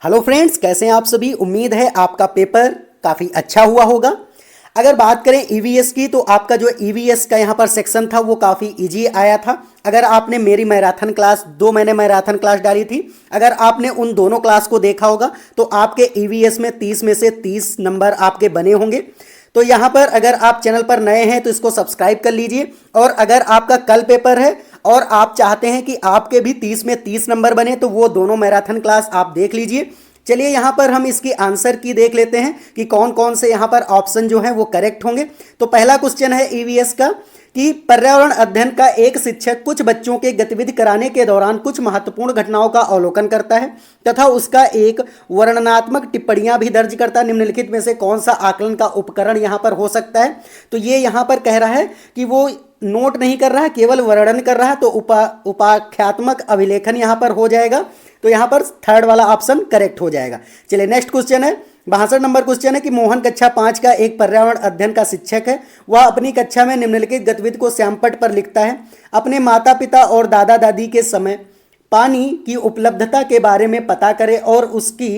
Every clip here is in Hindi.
हेलो फ्रेंड्स, कैसे हैं आप सभी। उम्मीद है आपका पेपर काफ़ी अच्छा हुआ होगा। अगर बात करें ईवीएस की, तो आपका जो ईवीएस का यहाँ पर सेक्शन था वो काफ़ी इजी आया था। अगर आपने मेरी मैराथन क्लास 2 महीने मैराथन क्लास डाली थी, अगर आपने उन दोनों क्लास को देखा होगा तो आपके ईवीएस में 30 में से 30 नंबर आपके बने होंगे। तो यहाँ पर अगर आप चैनल पर नए हैं तो इसको सब्सक्राइब कर लीजिए, और अगर आपका कल पेपर है और आप चाहते हैं कि आपके भी 30 में 30 नंबर बने तो वो दोनों मैराथन क्लास आप देख लीजिए। चलिए यहाँ पर हम इसकी आंसर की देख लेते हैं कि कौन कौन से यहाँ पर ऑप्शन जो है वो करेक्ट होंगे। तो पहला क्वेश्चन है ईवीएस का कि पर्यावरण अध्ययन का एक शिक्षक कुछ बच्चों के गतिविधि कराने के दौरान कुछ महत्वपूर्ण घटनाओं का अवलोकन करता है तथा उसका एक वर्णनात्मक टिप्पणियां भी दर्ज करता है। निम्नलिखित में से कौन सा आकलन का उपकरण यहाँ पर हो सकता है। तो ये यहाँ पर कह रहा है कि वो नोट नहीं कर रहा है, केवल वर्णन कर रहा है, तो उपाख्यात्मक अभिलेखन यहाँ पर हो जाएगा। तो यहाँ पर थर्ड वाला ऑप्शन करेक्ट हो जाएगा। चलिए नेक्स्ट क्वेश्चन है, 62 नंबर क्वेश्चन है कि मोहन कक्षा 5 का एक पर्यावरण अध्ययन का शिक्षक है। वह अपनी कक्षा में निम्नलिखित गतिविधि को श्यामपट्ट पर लिखता है। अपने माता पिता और दादा दादी के समय पानी की उपलब्धता के बारे में पता करें और उसकी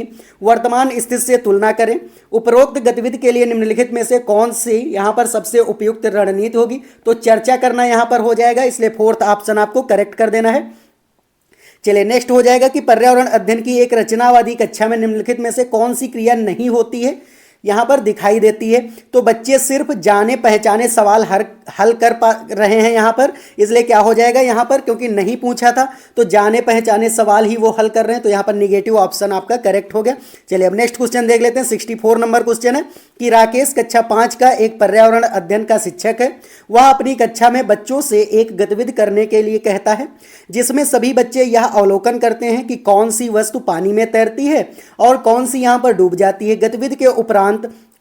वर्तमान स्थिति से तुलना करें। उपरोक्त गतिविधि के लिए निम्नलिखित में से कौन सी यहाँ पर सबसे उपयुक्त रणनीति होगी। तो चर्चा करना यहाँ पर हो जाएगा, इसलिए फोर्थ ऑप्शन आपको करेक्ट कर देना है। चलिए नेक्स्ट हो जाएगा कि पर्यावरण अध्ययन की एक रचनावादी कक्षा में निम्नलिखित में से कौन सी क्रिया नहीं होती है, यहाँ पर दिखाई देती है। तो बच्चे सिर्फ जाने पहचाने सवाल हल कर पा रहे हैं यहाँ पर, इसलिए क्या हो जाएगा यहाँ पर, क्योंकि नहीं पूछा था तो जाने पहचाने सवाल ही वो हल कर रहे हैं, तो यहाँ पर निगेटिव ऑप्शन आपका करेक्ट हो गया। चलिए अब नेक्स्ट क्वेश्चन देख लेते हैं। 64 नंबर क्वेश्चन है कि राकेश कक्षा 5 का एक पर्यावरण अध्ययन का शिक्षक है। वह अपनी कक्षा में बच्चों से एक गतिविधि करने के लिए कहता है जिसमें सभी बच्चे यह अवलोकन करते हैं कि कौन सी वस्तु पानी में तैरती है और कौन सी यहाँ पर डूब जाती है। गतिविधि के उपरांत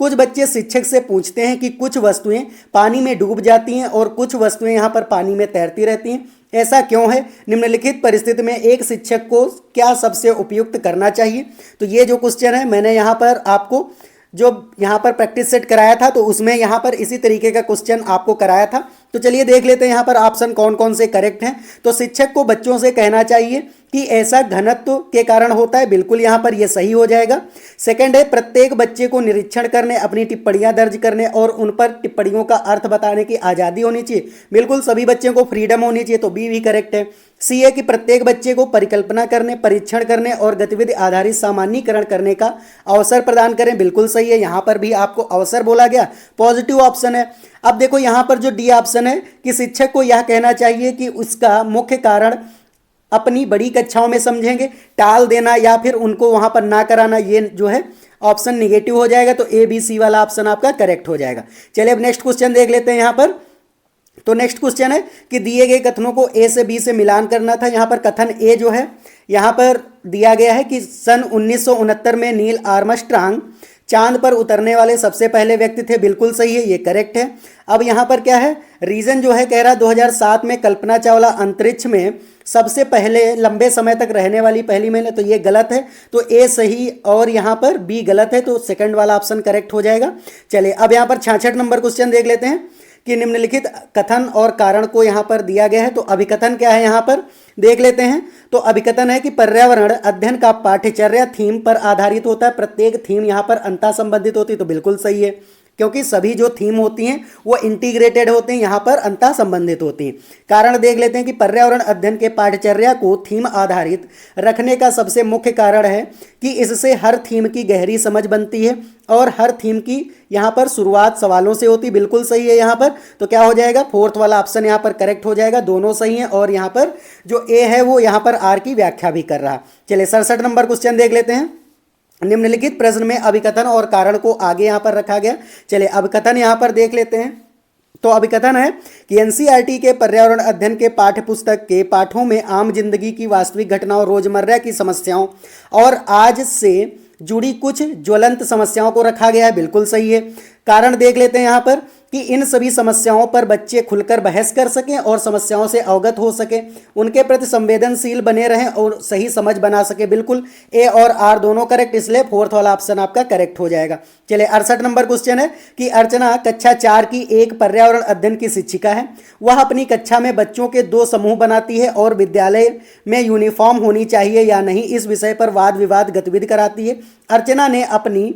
कुछ बच्चे शिक्षक से पूछते हैं कि कुछ वस्तुएं पानी में डूब जाती हैं और कुछ वस्तुएं यहाँ पर पानी में तैरती रहती हैं, ऐसा क्यों है। निम्नलिखित परिस्थिति में एक शिक्षक को क्या सबसे उपयुक्त करना चाहिए। तो ये जो क्वेश्चन है मैंने यहाँ पर आपको जो यहाँ पर प्रैक्टिस सेट कराया था तो उसमें यहाँ पर इसी तरीके का क्वेश्चन आपको कराया था। तो चलिए देख लेते हैं यहाँ पर ऑप्शन कौन कौन से करेक्ट हैं। तो शिक्षक को बच्चों से कहना चाहिए कि ऐसा घनत्व के कारण होता है, बिल्कुल यहाँ पर ये सही हो जाएगा। सेकंड है प्रत्येक बच्चे को निरीक्षण करने, अपनी टिप्पणियां दर्ज करने और उन पर टिप्पणियों का अर्थ बताने की आज़ादी होनी चाहिए, बिल्कुल सभी बच्चों को फ्रीडम होनी चाहिए, तो बी भी करेक्ट है। सी है कि प्रत्येक बच्चे को परिकल्पना करने, परीक्षण करने और गतिविधि आधारित सामान्यीकरण करने का अवसर प्रदान करें, बिल्कुल सही है, यहाँ पर भी आपको अवसर बोला गया, पॉजिटिव ऑप्शन है। अब देखो यहाँ पर जो डी ऑप्शन है कि शिक्षक को यह कहना चाहिए कि उसका मुख्य कारण अपनी बड़ी कक्षाओं में समझेंगे, टाल देना या फिर उनको वहां पर ना कराना, ये जो है ऑप्शन निगेटिव हो जाएगा। तो ए बी सी वाला ऑप्शन आपका करेक्ट हो जाएगा। चलिए अब नेक्स्ट क्वेश्चन देख लेते हैं यहाँ पर। तो नेक्स्ट क्वेश्चन है कि दिए गए कथनों को ए से बी से मिलान करना था। यहाँ पर कथन ए जो है यहाँ पर दिया गया है कि सन 1969 में नील आर्मस्ट्रांग चांद पर उतरने वाले सबसे पहले व्यक्ति थे, बिल्कुल सही है, ये करेक्ट है। अब यहाँ पर क्या है, रीजन जो है कह रहा 2007 में कल्पना चावला अंतरिक्ष में सबसे पहले लंबे समय तक रहने वाली पहली महिला, तो ये गलत है, तो ए सही और यहाँ पर बी गलत है, तो सेकंड वाला ऑप्शन करेक्ट हो जाएगा। चलिए अब यहाँ पर 66 नंबर क्वेश्चन देख लेते हैं कि निम्नलिखित कथन और कारण को यहाँ पर दिया गया है। तो अभिकथन क्या है यहाँ पर देख लेते हैं। तो अभिकथन है कि पर्यावरण अध्ययन का पाठ्यचर्या थीम पर आधारित होता है, प्रत्येक थीम यहाँ पर अंतः संबंधित होती है, तो बिल्कुल सही है, क्योंकि सभी जो थीम होती हैं वो इंटीग्रेटेड होते हैं, यहाँ पर अंतः संबंधित होती हैं। कारण देख लेते हैं कि पर्यावरण अध्ययन के पाठ्यचर्या को थीम आधारित रखने का सबसे मुख्य कारण है कि इससे हर थीम की गहरी समझ बनती है और हर थीम की यहाँ पर शुरुआत सवालों से होती, बिल्कुल सही है यहाँ पर। तो क्या हो जाएगा, फोर्थ वाला ऑप्शन यहाँ पर करेक्ट हो जाएगा, दोनों सही हैं और यहाँ पर जो ए है वो यहाँ पर आर की व्याख्या भी कर रहा। चलिए 67 नंबर क्वेश्चन देख लेते हैं। निम्नलिखित प्रश्न में अभिकथन और कारण को आगे यहाँ पर रखा गया। चलिए अभिकथन यहाँ पर देख लेते हैं। तो अभिकथन है कि एनसीईआरटी के पर्यावरण अध्ययन के पाठ्य पुस्तक के पाठों में आम जिंदगी की वास्तविक घटनाओं, रोजमर्रा की समस्याओं और आज से जुड़ी कुछ ज्वलंत समस्याओं को रखा गया है, बिल्कुल सही है। कारण देख लेते हैं यहाँ पर कि इन सभी समस्याओं पर बच्चे खुलकर बहस कर सकें और समस्याओं से अवगत हो सकें, उनके प्रति संवेदनशील बने रहें और सही समझ बना सके। बिल्कुल ए और आर दोनों करेक्ट, इसलिए फोर्थ वाला ऑप्शन आपका करेक्ट हो जाएगा। चलिए 68 नंबर क्वेश्चन है कि अर्चना कक्षा 4 की एक पर्यावरण अध्ययन की शिक्षिका है। वह अपनी कक्षा में बच्चों के 2 समूह बनाती है और विद्यालय में यूनिफॉर्म होनी चाहिए या नहीं इस विषय पर वाद विवाद गतिविधि कराती है। अर्चना ने अपनी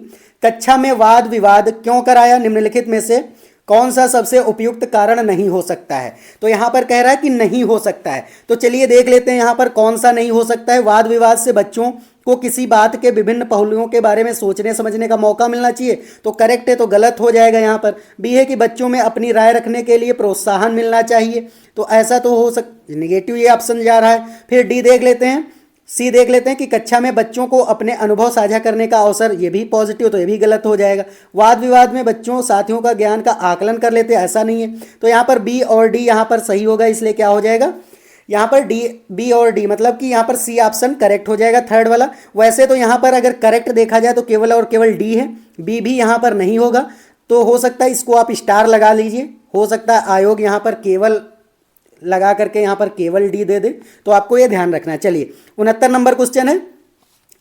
कक्षा में वाद विवाद क्यों कराया? निम्नलिखित में से कौन सा सबसे उपयुक्त कारण नहीं हो सकता है? तो यहाँ पर कह रहा है कि नहीं हो सकता है, तो चलिए देख लेते हैं यहाँ पर कौन सा नहीं हो सकता है। वाद विवाद से बच्चों को किसी बात के विभिन्न पहलुओं के बारे में सोचने समझने का मौका मिलना चाहिए, तो करेक्ट है, तो गलत हो जाएगा। यहाँ पर बी है कि बच्चों में अपनी राय रखने के लिए प्रोत्साहन मिलना चाहिए, तो ऐसा तो हो नेगेटिव ये ऑप्शन जा रहा है। फिर डी देख लेते हैं, सी देख लेते हैं कि कक्षा में बच्चों को अपने अनुभव साझा करने का अवसर, ये भी पॉजिटिव, तो ये भी गलत हो जाएगा। वाद विवाद में बच्चों साथियों का ज्ञान का आकलन कर लेते हैं, ऐसा नहीं है, तो यहाँ पर बी और डी यहाँ पर सही होगा, इसलिए क्या हो जाएगा यहाँ पर डी, बी और डी, मतलब कि यहाँ पर सी ऑप्शन करेक्ट हो जाएगा थर्ड वाला। वैसे तो यहाँ पर अगर करेक्ट देखा जाए तो केवल और केवल डी है, बी भी यहाँ पर नहीं होगा, तो हो सकता है इसको आप स्टार लगा लीजिए, हो सकता है आयोग यहाँ पर केवल लगा करके यहाँ पर केवल डी दे दे, तो आपको ये ध्यान रखना है। चलिए 69 नंबर क्वेश्चन है,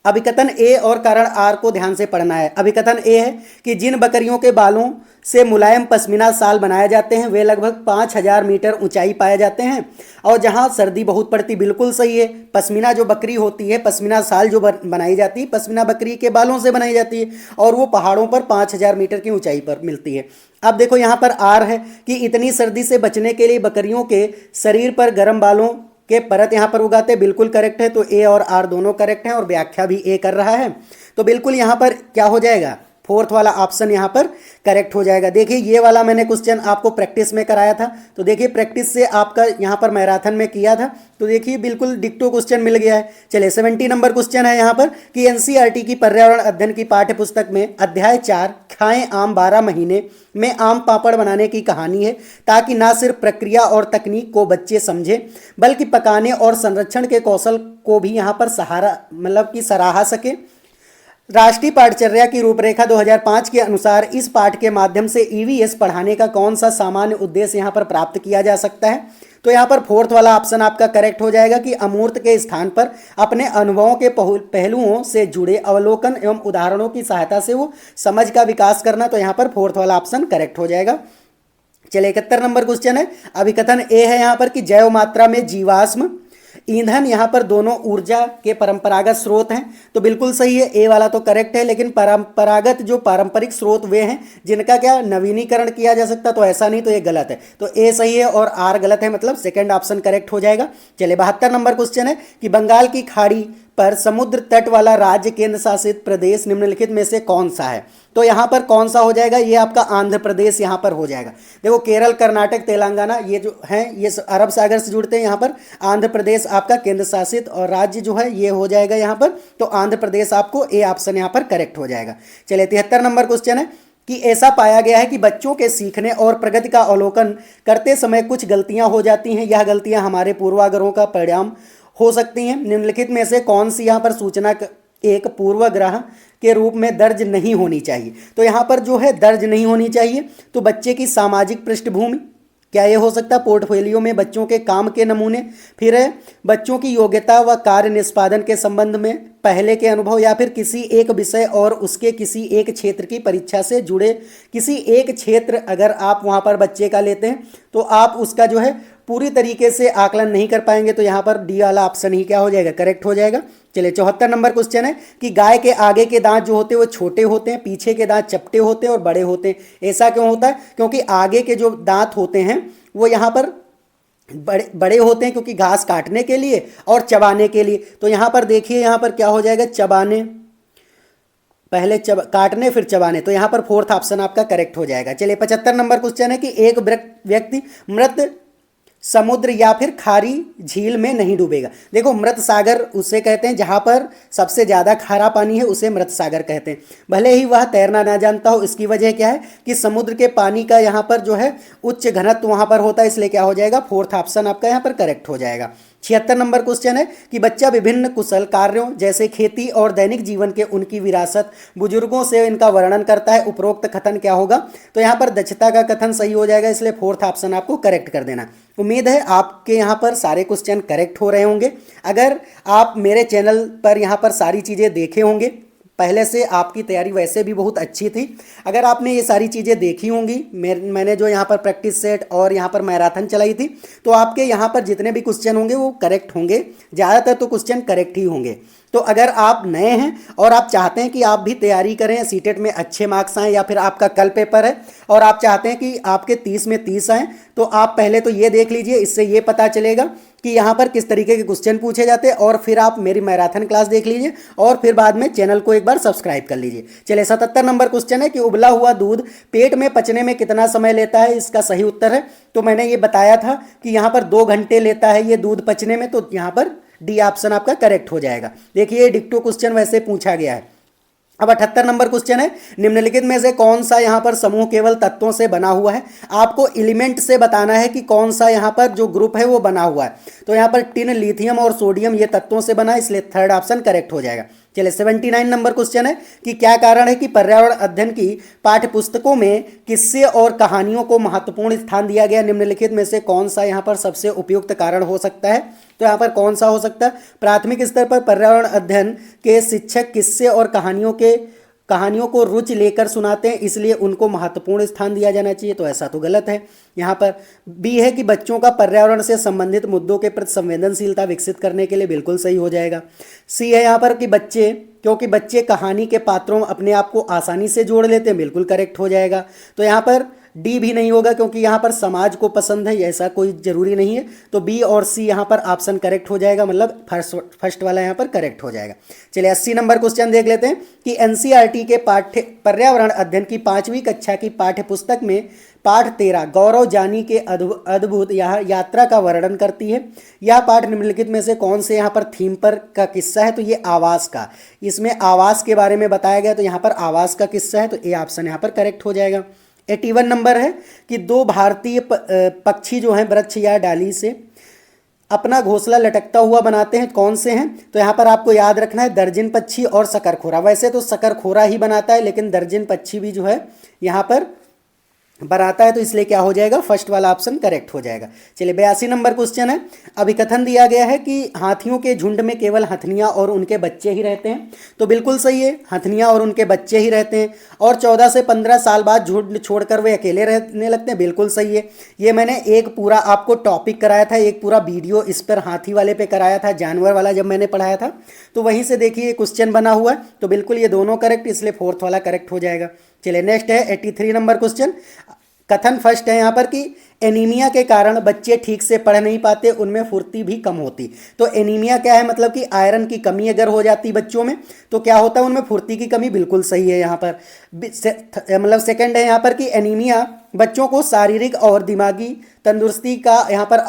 अभिकथन ए और कारण आर को ध्यान से पढ़ना है। अभिकथन ए है कि जिन बकरियों के बालों से मुलायम पश्मीना शाल बनाए जाते हैं वे लगभग 5000 मीटर ऊंचाई पाए जाते हैं और जहां सर्दी बहुत पड़ती। बिल्कुल सही है, पश्मीना जो बकरी होती है, पश्मीना शाल जो बनाई जाती है, पश्मीना बकरी के बालों से बनाई जाती है और वो पहाड़ों पर 5000 मीटर की ऊंचाई पर मिलती है। अब देखो यहाँ पर आर है कि इतनी सर्दी से बचने के लिए बकरियों के शरीर पर गर्म बालों के परत यहाँ पर उगाते। बिल्कुल करेक्ट है, तो ए और आर दोनों करेक्ट हैं और व्याख्या भी ए कर रहा है, तो बिल्कुल यहाँ पर क्या हो जाएगा, फोर्थ वाला ऑप्शन यहाँ पर करेक्ट हो जाएगा। देखिए ये वाला मैंने क्वेश्चन आपको प्रैक्टिस में कराया था, तो देखिए प्रैक्टिस से आपका यहाँ पर मैराथन में किया था, तो देखिए बिल्कुल डिक्टो क्वेश्चन मिल गया है। चलिए 70 नंबर क्वेश्चन है यहाँ पर कि एनसीईआरटी की पर्यावरण अध्ययन की पाठ्य पुस्तक में अध्याय 4 खाएं आम 12 महीने में आम पापड़ बनाने की कहानी है, ताकि ना सिर्फ प्रक्रिया और तकनीक को बच्चे समझें बल्कि पकाने और संरक्षण के कौशल को भी यहाँ पर सराहा सके। राष्ट्रीय पाठचर्या की रूपरेखा 2005 के अनुसार इस पाठ के माध्यम से ईवीएस पढ़ाने का कौन सा सामान्य उद्देश्य यहाँ पर प्राप्त किया जा सकता है? तो यहाँ पर फोर्थ वाला ऑप्शन आपका करेक्ट हो जाएगा कि अमूर्त के स्थान पर अपने अनुभवों के पहलुओं से जुड़े अवलोकन एवं उदाहरणों की सहायता से वो समझ का विकास करना, तो यहाँ पर फोर्थ वाला ऑप्शन करेक्ट हो जाएगा। चलिए 71 नंबर क्वेश्चन है, अभिकथन ए है यहाँ पर कि जैव मात्रा में जीवाश्म ईंधन यहाँ पर दोनों ऊर्जा के परंपरागत स्रोत हैं, तो बिल्कुल सही है, ए वाला तो करेक्ट है। लेकिन परंपरागत जो पारंपरिक स्रोत वे हैं जिनका क्या नवीनीकरण किया जा सकता, तो ऐसा नहीं, तो ये गलत है, तो ए सही है और आर गलत है, मतलब सेकंड ऑप्शन करेक्ट हो जाएगा। चलिए 72 नंबर क्वेश्चन है कि बंगाल की खाड़ी पर समुद्र तट वाला राज्य केंद्र शासित प्रदेश निम्नलिखित में से कौन सा है? तो यहाँ पर कौन सा हो जाएगा, ये आपका आंध्र प्रदेश यहाँ पर हो जाएगा। देखो केरल, कर्नाटक, तेलंगाना ये जो हैं ये अरब सागर से जुड़ते हैं, यहाँ पर आंध्र प्रदेश आपका केंद्र शासित और राज्य जो है ये हो जाएगा यहाँ पर, तो आंध्र प्रदेश आपको ए ऑप्शन यहाँ पर करेक्ट हो जाएगा। चलिए 73 नंबर क्वेश्चन है कि ऐसा पाया गया है कि बच्चों के सीखने और प्रगति का अवलोकन करते समय कुछ गलतियां हो जाती हैं, यह गलतियां हमारे पूर्वाग्रहों का परिणाम हो सकती हैं। निम्नलिखित में से कौन सी यहाँ पर सूचना एक पूर्वाग्रह के रूप में दर्ज नहीं होनी चाहिए? तो यहाँ पर जो है दर्ज नहीं होनी चाहिए, तो बच्चे की सामाजिक पृष्ठभूमि, क्या ये हो सकता है पोर्टफोलियो में बच्चों के काम के नमूने, फिर है बच्चों की योग्यता व कार्य निष्पादन के संबंध में पहले के अनुभव, या फिर किसी एक विषय और उसके किसी एक क्षेत्र की परीक्षा से जुड़े किसी एक क्षेत्र अगर आप वहाँ पर बच्चे का लेते हैं तो आप उसका जो है पूरी तरीके से आकलन नहीं कर पाएंगे, तो यहाँ पर डी वाला ऑप्शन ही क्या हो जाएगा, करेक्ट हो जाएगा। चलिए 74 नंबर क्वेश्चन है कि गाय के आगे के दांत जो होते हैं वो छोटे होते हैं, पीछे के दांत चपटे होते हैं और बड़े होते हैं। ऐसा क्यों होता है? क्योंकि आगे के जो दांत होते हैं वो यहाँ पर बड़े होते हैं क्योंकि घास काटने के लिए और चबाने के लिए। तो यहाँ पर देखिए यहाँ पर क्या हो जाएगा, चबाने, पहले काटने फिर चबाने, तो यहाँ पर फोर्थ ऑप्शन आपका करेक्ट हो जाएगा। चलिए 75 नंबर क्वेश्चन है कि एक व्यक्ति मृत समुद्र या फिर खारी झील में नहीं डूबेगा। देखो मृत सागर उसे कहते हैं जहाँ पर सबसे ज़्यादा खारा पानी है, उसे मृत सागर कहते हैं, भले ही वह तैरना ना जानता हो। इसकी वजह क्या है कि समुद्र के पानी का यहाँ पर जो है उच्च घनत्व वहाँ पर होता है, इसलिए क्या हो जाएगा, फोर्थ ऑप्शन आपका यहाँ पर करेक्ट हो जाएगा। 76 नंबर क्वेश्चन है कि बच्चा विभिन्न कुशल कार्यों जैसे खेती और दैनिक जीवन के उनकी विरासत बुजुर्गों से इनका वर्णन करता है, उपरोक्त कथन क्या होगा। तो यहाँ पर दक्षता का कथन सही हो जाएगा, इसलिए फोर्थ ऑप्शन आपको करेक्ट कर देना। उम्मीद है आपके यहाँ पर सारे क्वेश्चन करेक्ट हो रहे होंगे। अगर आप मेरे चैनल पर यहाँ पर सारी चीज़ें देखे होंगे, पहले से आपकी तैयारी वैसे भी बहुत अच्छी थी। अगर आपने ये सारी चीज़ें देखी होंगी, मैंने जो यहाँ पर प्रैक्टिस सेट और यहाँ पर मैराथन चलाई थी, तो आपके यहाँ पर जितने भी क्वेश्चन होंगे वो करेक्ट होंगे, ज़्यादातर तो क्वेश्चन करेक्ट ही होंगे। तो अगर आप नए हैं और आप चाहते हैं कि आप भी तैयारी करें, सीटेट में अच्छे मार्क्स आएँ, या फिर आपका कल पेपर है और आप चाहते हैं कि आपके 30 में 30 आएँ, तो आप पहले तो ये देख लीजिए, इससे ये पता चलेगा कि यहाँ पर किस तरीके के क्वेश्चन पूछे जाते हैं, और फिर आप मेरी मैराथन क्लास देख लीजिए और फिर बाद में चैनल को एक बार सब्सक्राइब कर लीजिए। चलिए 77 नंबर क्वेश्चन है कि उबला हुआ दूध पेट में पचने में कितना समय लेता है, इसका सही उत्तर है। तो मैंने ये बताया था कि यहाँ पर 2 घंटे लेता है ये दूध पचने में, तो यहाँ पर डी ऑप्शन आपका करेक्ट हो जाएगा। देखिए डिक्टो क्वेश्चन वैसे पूछा गया है। अब 78 नंबर क्वेश्चन है, निम्नलिखित में से कौन सा यहाँ पर समूह केवल तत्वों से बना हुआ है। आपको एलिमेंट से बताना है कि कौन सा यहाँ पर जो ग्रुप है वो बना हुआ है। तो यहाँ पर टिन, लिथियम और सोडियम ये तत्वों से बना है, इसलिए थर्ड ऑप्शन करेक्ट हो जाएगा। चलिए 79 नंबर क्वेश्चन है कि क्या कारण है कि पर्यावरण अध्ययन की पाठ्य पुस्तकों में किस्से और कहानियों को महत्वपूर्ण स्थान दिया गया। निम्नलिखित में से कौन सा यहाँ पर सबसे उपयुक्त कारण हो सकता है। तो यहाँ पर कौन सा हो सकता है, प्राथमिक स्तर पर पर्यावरण अध्ययन के शिक्षक किस्से और कहानियों को रुचि लेकर सुनाते हैं, इसलिए उनको महत्वपूर्ण स्थान दिया जाना चाहिए। तो ऐसा तो गलत है। यहाँ पर बी है कि बच्चों का पर्यावरण से संबंधित मुद्दों के प्रति संवेदनशीलता विकसित करने के लिए, बिल्कुल सही हो जाएगा। सी है यहाँ पर कि क्योंकि बच्चे कहानी के पात्रों में अपने आप को आसानी से जोड़ लेते हैं, बिल्कुल करेक्ट हो जाएगा। तो यहाँ पर डी भी नहीं होगा, क्योंकि यहाँ पर समाज को पसंद है, ऐसा कोई जरूरी नहीं है। तो बी और सी यहाँ पर ऑप्शन करेक्ट हो जाएगा, मतलब फर्स्ट वाला यहाँ पर करेक्ट हो जाएगा। चलिए 80 नंबर क्वेश्चन देख लेते हैं कि एनसीईआरटी के पर्यावरण अध्ययन की 5वीं कक्षा की पाठ्य पुस्तक में पाठ 13 गौरव जानी के अद्भुत यात्रा का वर्णन करती है। यह पाठ निम्नलिखित में से कौन से यहाँ पर थीम पर का किस्सा है। तो ये आवास का, इसमें आवास के बारे में बताया गया, तो यहाँ पर आवास का किस्सा है, तो ए ऑप्शन यहाँ पर करेक्ट हो जाएगा। 81 नंबर है कि 2 भारतीय पक्षी जो हैं वृक्ष या डाली से अपना घोंसला लटकता हुआ बनाते हैं, कौन से हैं। तो यहाँ पर आपको याद रखना है दर्जन पक्षी और शकरखोरा। वैसे तो शकरखोरा ही बनाता है, लेकिन दर्जन पक्षी भी जो है यहाँ पर बनाता है, तो इसलिए क्या हो जाएगा, फर्स्ट वाला ऑप्शन करेक्ट हो जाएगा। चलिए 82 नंबर क्वेश्चन है, अभिकथन दिया गया है कि हाथियों के झुंड में केवल हथनियाँ और उनके बच्चे ही रहते हैं। तो बिल्कुल सही है, हथनियाँ और उनके बच्चे ही रहते हैं, और 14 से 15 साल बाद झुंड छोड़कर वे अकेले रहने लगते हैं, बिल्कुल सही है। ये मैंने एक पूरा आपको टॉपिक कराया था, एक पूरा वीडियो इस पर हाथी वाले पे कराया था, जानवर वाला जब मैंने पढ़ाया था, तो वहीं से देखिए क्वेश्चन बना हुआ है। तो बिल्कुल ये दोनों करेक्ट, इसलिए फोर्थ वाला करेक्ट हो जाएगा। चलिए नेक्स्ट है 83 नंबर क्वेश्चन। कथन फर्स्ट है यहाँ पर कि एनीमिया के कारण बच्चे ठीक से पढ़ नहीं पाते, उनमें फुर्ती भी कम होती। तो एनीमिया क्या है, मतलब कि आयरन की कमी अगर हो जाती बच्चों में तो क्या होता है, उनमें फुर्ती की कमी, बिल्कुल सही है। यहाँ पर मतलब सेकंड है यहाँ पर कि एनीमिया बच्चों को शारीरिक और दिमागी तंदुरुस्ती का यहाँ पर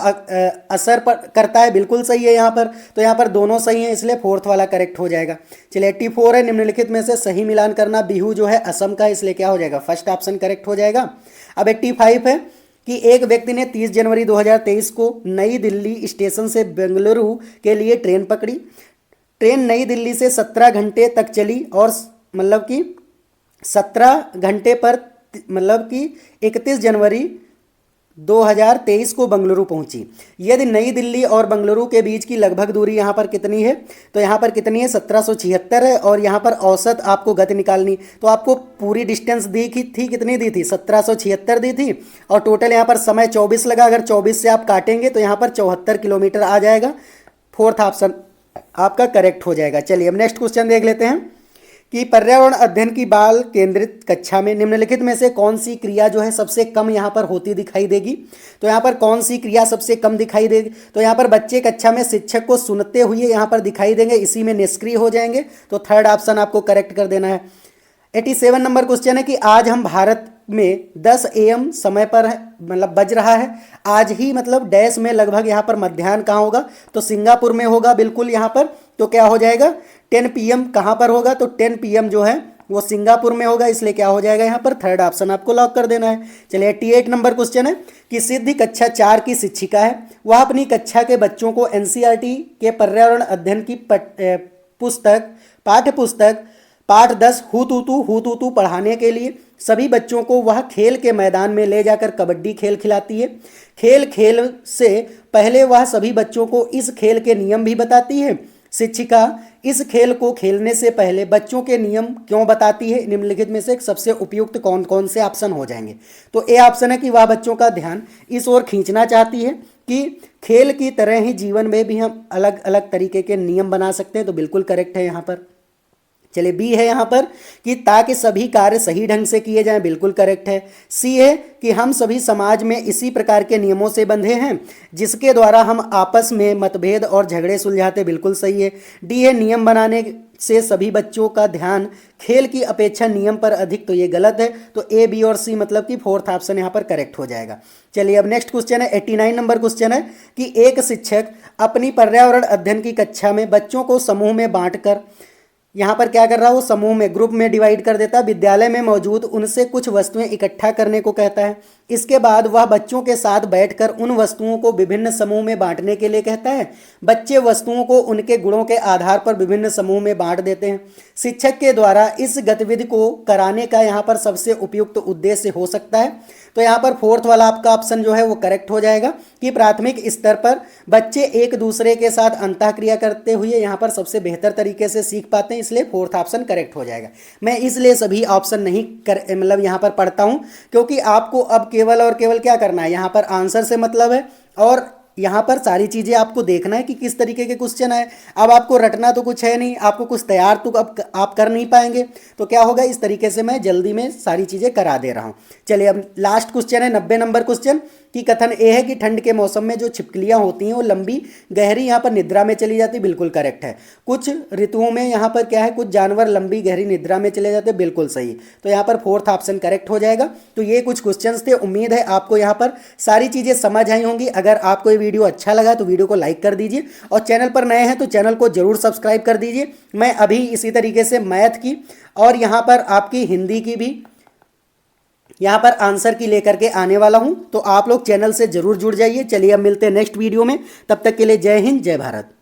असर करता है, बिल्कुल सही है यहाँ पर। तो यहाँ पर दोनों सही हैं, इसलिए फोर्थ वाला करेक्ट हो जाएगा। चलिए 84 है, निम्नलिखित में से सही मिलान करना। बिहू जो है असम का, इसलिए क्या हो जाएगा, फर्स्ट ऑप्शन करेक्ट हो जाएगा। अब 85 है कि एक व्यक्ति ने 30 जनवरी 2023 को नई दिल्ली स्टेशन से बेंगलुरु के लिए ट्रेन पकड़ी। ट्रेन नई दिल्ली से 17 घंटे तक चली, और मतलब कि 17 घंटे पर मतलब कि 31 जनवरी 2023 को बंगलुरु पहुंची। यदि नई दिल्ली और बंगलुरु के बीच की लगभग दूरी यहाँ पर कितनी है, तो यहाँ पर कितनी है, 1776 है, और यहाँ पर औसत आपको गति निकालनी। तो आपको पूरी डिस्टेंस दी थी, कितनी दी थी, 1776 दी थी, और टोटल यहाँ पर समय 24 लगा। अगर 24 से आप काटेंगे तो यहाँ पर 74 किलोमीटर आ जाएगा। फोर्थ ऑप्शन आपका करेक्ट हो जाएगा। चलिए अब नेक्स्ट क्वेश्चन देख लेते हैं कि पर्यावरण अध्ययन की बाल केंद्रित कक्षा में निम्नलिखित में से कौन सी क्रिया जो है सबसे कम यहाँ पर होती दिखाई देगी। तो यहाँ पर कौन सी क्रिया सबसे कम दिखाई देगी, तो यहाँ पर बच्चे कक्षा में शिक्षक को सुनते हुए यहाँ पर दिखाई देंगे, इसी में निष्क्रिय हो जाएंगे। तो थर्ड ऑप्शन आपको करेक्ट कर देना है। 87 नंबर क्वेश्चन है कि आज हम भारत में 10 AM समय पर है, मतलब बज रहा है। आज ही मतलब डैश में लगभग यहाँ पर मध्याह्न कहाँ होगा, तो सिंगापुर में होगा, बिल्कुल यहाँ पर। तो क्या हो जाएगा 10 PM कहाँ पर होगा, तो 10 PM जो है वो सिंगापुर में होगा, इसलिए क्या हो जाएगा यहाँ पर थर्ड ऑप्शन आपको लॉक कर देना है। चलिए 88 नंबर क्वेश्चन है कि सिद्धि कक्षा 4 की शिक्षिका है, वह अपनी कक्षा के बच्चों को एनसीईआरटी के पर्यावरण अध्ययन की पाठ्य पुस्तक पाठ 10 हुतुतु पढ़ाने के लिए सभी बच्चों को वह खेल के मैदान में ले जाकर कबड्डी खेल खिलाती है। खेल से पहले वह सभी बच्चों को इस खेल के नियम भी बताती है। शिक्षिका इस खेल को खेलने से पहले बच्चों के नियम क्यों बताती है? निम्नलिखित में से सबसे उपयुक्त कौन कौन से ऑप्शन हो जाएंगे? तो ए ऑप्शन है कि वह बच्चों का ध्यान इस ओर खींचना चाहती है कि खेल की तरह ही जीवन में भी हम अलग अलग तरीके के नियम बना सकते हैं, तो बिल्कुल करेक्ट है यहाँ पर। चलिए बी है यहाँ पर कि ताकि सभी कार्य सही ढंग से किए जाएं, बिल्कुल करेक्ट है। सी है कि हम सभी समाज में इसी प्रकार के नियमों से बंधे हैं जिसके द्वारा हम आपस में मतभेद और झगड़े सुलझाते, बिल्कुल सही है। डी है नियम बनाने से सभी बच्चों का ध्यान खेल की अपेक्षा नियम पर अधिक, तो ये गलत है। तो ए बी और सी मतलब कि फोर्थ ऑप्शन यहाँ पर करेक्ट हो जाएगा। चलिए अब नेक्स्ट क्वेश्चन है 89 नंबर क्वेश्चन है कि एक शिक्षक अपनी पर्यावरण अध्ययन की कक्षा में बच्चों को समूह में बांटकर यहाँ पर क्या कर रहा है, वो समूह में ग्रुप में डिवाइड कर देता है। विद्यालय में मौजूद उनसे कुछ वस्तुएं इकट्ठा करने को कहता है। इसके बाद वह बच्चों के साथ बैठकर उन वस्तुओं को विभिन्न समूह में बांटने के लिए कहता है। बच्चे वस्तुओं को उनके गुणों के आधार पर विभिन्न समूह में बांट देते हैं। शिक्षक के द्वारा इस गतिविधि को कराने का यहाँ पर सबसे उपयुक्त उद्देश्य हो सकता है, तो यहाँ पर फोर्थ वाला आपका ऑप्शन जो है वो करेक्ट हो जाएगा कि प्राथमिक स्तर पर बच्चे एक दूसरे के साथ अंतःक्रिया करते हुए यहाँ पर सबसे बेहतर तरीके से सीख पाते हैं, इसलिए फोर्थ ऑप्शन करेक्ट हो जाएगा। मैं इसलिए सभी ऑप्शन नहीं मतलब यहाँ पर पढ़ता हूँ क्योंकि आपको अब केवल और केवल क्या करना है, यहाँ पर आंसर से मतलब है और यहाँ पर सारी चीज़ें आपको देखना है कि किस तरीके के क्वेश्चन है। अब आपको रटना तो कुछ है नहीं, आपको कुछ तैयार तो अब आप कर नहीं पाएंगे, तो क्या होगा, इस तरीके से मैं जल्दी में सारी चीज़ें करा दे रहा हूँ। चलिए अब लास्ट क्वेश्चन है 90 नंबर क्वेश्चन कि कथन ए है कि ठंड के मौसम में जो छिपकलियाँ होती हैं वो लंबी गहरी यहाँ पर निद्रा में चली जाती, बिल्कुल करेक्ट है। कुछ ऋतुओं में यहाँ पर क्या है, कुछ जानवर लंबी गहरी निद्रा में चले जाते, बिल्कुल सही। तो यहाँ पर फोर्थ ऑप्शन करेक्ट हो जाएगा। तो ये कुछ क्वेश्चंस थे, उम्मीद है आपको यहाँ पर सारी चीज़ें समझ आई होंगी। अगर आपको ये वीडियो अच्छा लगा तो वीडियो को लाइक कर दीजिए और चैनल पर नए हैं तो चैनल को जरूर सब्सक्राइब कर दीजिए। मैं अभी इसी तरीके से मैथ की और यहाँ पर आपकी हिंदी की भी यहाँ पर आंसर की लेकर के आने वाला हूँ, तो आप लोग चैनल से जरूर जुड़ जाइए। चलिए अब मिलते हैं नेक्स्ट वीडियो में, तब तक के लिए जय हिंद जय भारत।